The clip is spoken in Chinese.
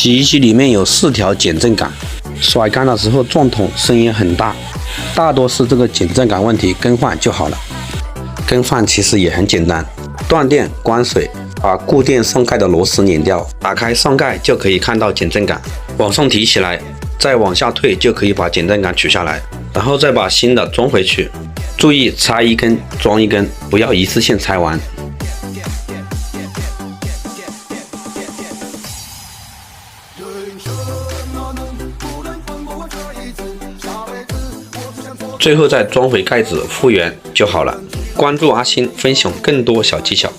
洗衣机里面有4条减震杆，甩干的时候撞筒声音很大，大多是这个减震杆问题，更换就好了。更换其实也很简单，断电关水，把固定上盖的螺丝拧掉，打开上盖就可以看到减震杆，往上提起来，再往下退就可以把减震杆取下来，然后再把新的装回去。注意拆一根装一根，不要一次性拆完。最后再装回盖子复原就好了。关注阿星，分享更多小技巧。